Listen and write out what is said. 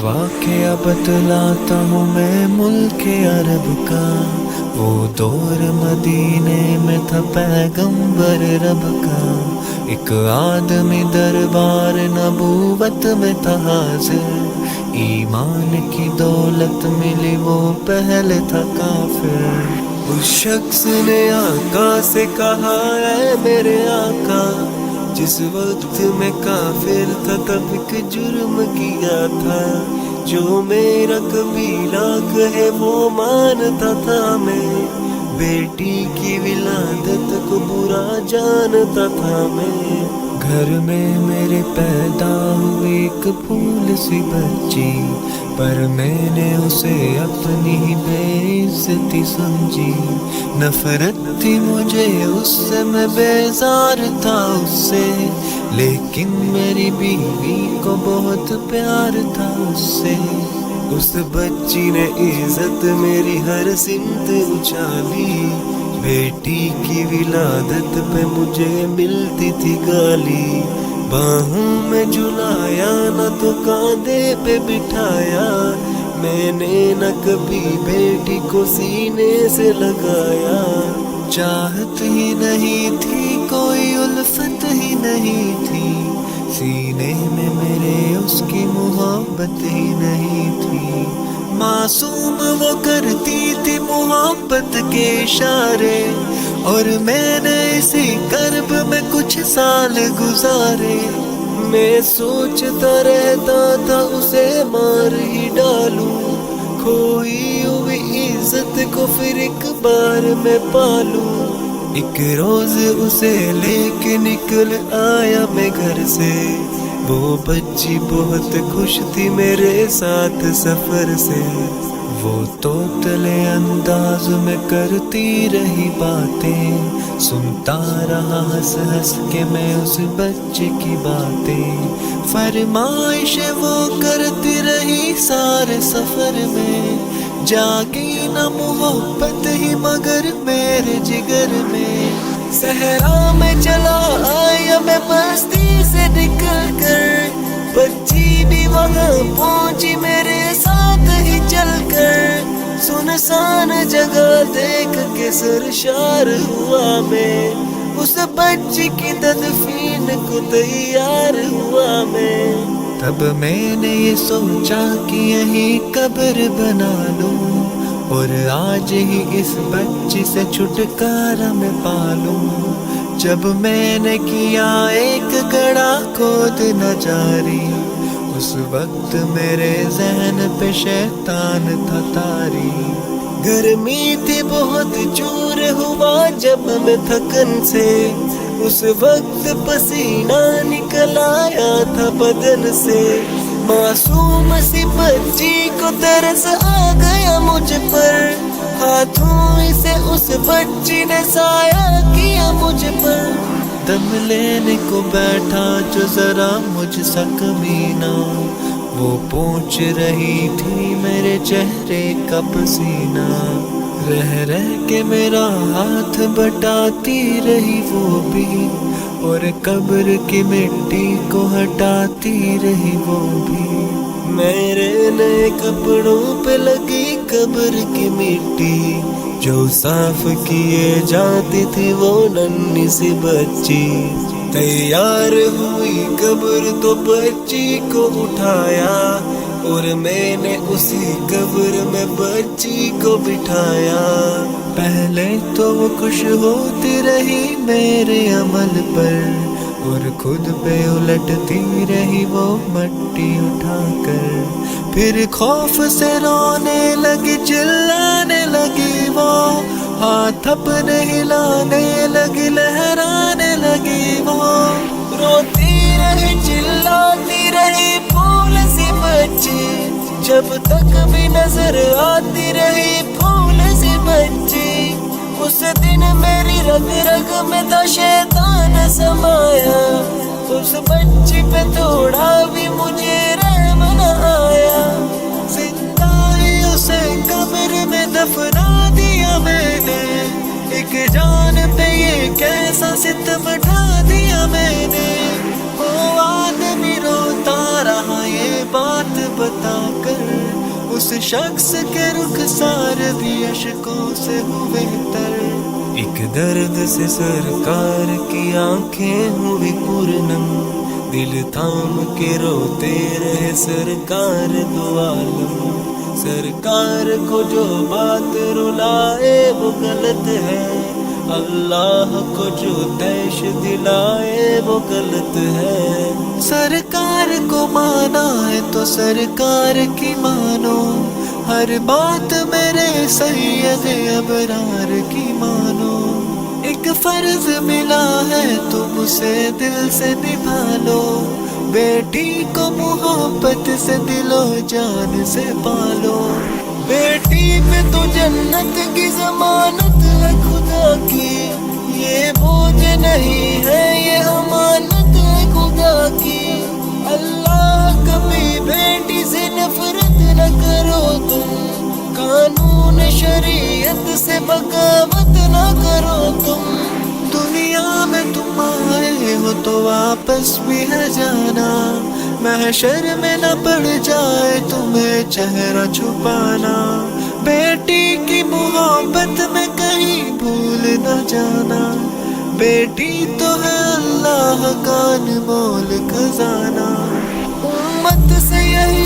واقعہ بتلاتا ہوں میں ملک عرب کا، وہ دور مدینے میں تھا پیغمبر رب کا، ایک آدمی دربار نبوت میں تھا حاضر، ایمان کی دولت ملی وہ پہلے تھا کافر۔ اس شخص نے آقا سے کہا اے میرے آقا، جس وقت میں کافر تھا تب ایک جرم کیا تھا، جو میرا قبیلہ کہے وہ مانتا تھا، میں بیٹی کی ولادت کو برا جانتا تھا، میں گھر میں میرے پیدا ہوئی ایک پھول سی بچی، پر میں نے اسے اپنی ہی بے عزتی سمجھی، نفرت تھی مجھے اس سے، میں بیزار تھا اس سے، لیکن میری بیوی کو بہت پیار تھا اس سے۔ اس بچی نے عزت میری ہر سمت اچھالی، بیٹی کی ولادت پہ مجھے ملتی تھی گالی، باہوں میں جھلایا نہ تو کاندھے پہ بٹھایا، میں نے نہ کبھی بیٹی کو سینے سے لگایا، چاہت ہی نہیں تھی کوئی الفت ہی نہیں تھی، سینے میں میرے اس کی محبت ہی نہیں تھی، معصوم وہ کرتی تھی محبت کے اشارے، اور میں نے اسی کرب میں کچھ سال گزارے، میں سوچتا رہتا تھا اسے مار ہی ڈالوں، کھوئی ہوئی عزت کو پھر ایک بار میں پالوں، ایک روز اسے لے کے نکل آیا میں گھر سے، وہ بچی بہت خوش تھی میرے ساتھ سفر سے، وہ توتلے انداز میں کرتی رہی باتیں، سنتا رہا ہنس ہنس کے میں اس بچے کی باتیں، فرمائش وہ کرتی رہی سارے سفر میں، جاگی نہ محبت ہی مگر میرے جگر میں، صحرا میں چلا آیا میں بستی سے نکل کر، بچی بھی وہاں پہنچی میرے ساتھ ہی چل کر، سنسان جگہ دیکھ کے سرشار ہوا میں، اس بچی کی تدفین کو تیار ہوا میں، تب میں نے یہ سوچا کہ یہیں قبر بنا لوں، اور آج ہی اس بچی سے چھٹکارا میں پالوں، جب میں نے کیا ایک گڑھا کھود نہ جاری، اس وقت میرے ذہن پہ شیطان تھا طاری، گرمی تھی بہت چور ہوا جب میں تھکن سے، اس وقت پسینہ نکل آیا تھا بدن سے، معصوم سی بچی کو ترس آ گیا مجھ پر، ہاتھوں سے اس بچی نے سایہ کیا مجھ پر، دم لینے کو بیٹھا جو ذرا مجھ سا کمینہ، وہ پوچھ رہی تھی میرے چہرے کا پسینہ، رہ رہ کے میرا ہاتھ بٹاتی رہی وہ بھی، اور قبر کی مٹی کو ہٹاتی رہی وہ بھی، میرے نئے کپڑوں پہ لگی قبر کی مٹی، جو صاف کیے جاتی تھی وہ ننھی سی بچی، تیار ہوئی قبر تو بچی کو اٹھایا، اور میں نے اسی قبر میں بچی کو بٹھایا، پہلے تو وہ خوش ہوتی رہی میرے عمل پر، اور خود پہ الٹتی رہی وہ مٹی اٹھا کر، پھر خوف سے رونے لگی چلانے لگی وہ، ہاتھ اپنے ہلانے لگی لہرانے لگی وہ، روتی رہی چلاتی رہی پھول سی بچی، جب تک بھی نظر آتی رہی پھول سی بچی، اس دن میری رگ رگ میں تھا شیطان سمایا، اس بچی پہ تھوڑا بھی مجھے رحم نہ آیا، زندہ ہی اسے قبر میں دفنا دیا میں نے، ایک جان پہ یہ کیسا ستم ڈھا دیا میں نے، وہ آدمی روتا رہا یہ بات بتا اس شخص کے رخسار بھی اشکوں سے ہوئے تر، ایک درد سے سرکار کی آنکھیں ہوئی پرنم، دل تھام کے روتے رہے سرکار دو عالم، سرکار کو جو بات رلائے وہ غلط ہے، اللہ کو جو طیش دلائے وہ غلط ہے، سرکار کو مانا ہے تو سرکار کی مانو، ہر بات میرے سید ابرار کی مانو، ایک فرض ملا ہے تم اسے دل سے نبھا لو، بیٹی کو محبت سے دل و جان سے پالو، بیٹی پہ تو جنت کی ضمانت ہے خدا کی، یہ بوجھ نہیں ہے یہ امانت ہے خدا کی، اللہ کبھی بیٹی سے نفرت نہ کرو تم، قانون شریعت سے بغاوت نہ کرو تم، دنیا میں تم آئے ہو تو واپس بھی ہے جانا، محشر میں نہ پڑ جائے تمہیں چہرہ چھپانا، بیٹی کی محبت میں کہیں بھول نہ جانا، بیٹی تو ہے اللہ کا انمول خزانہ، امت سے یہی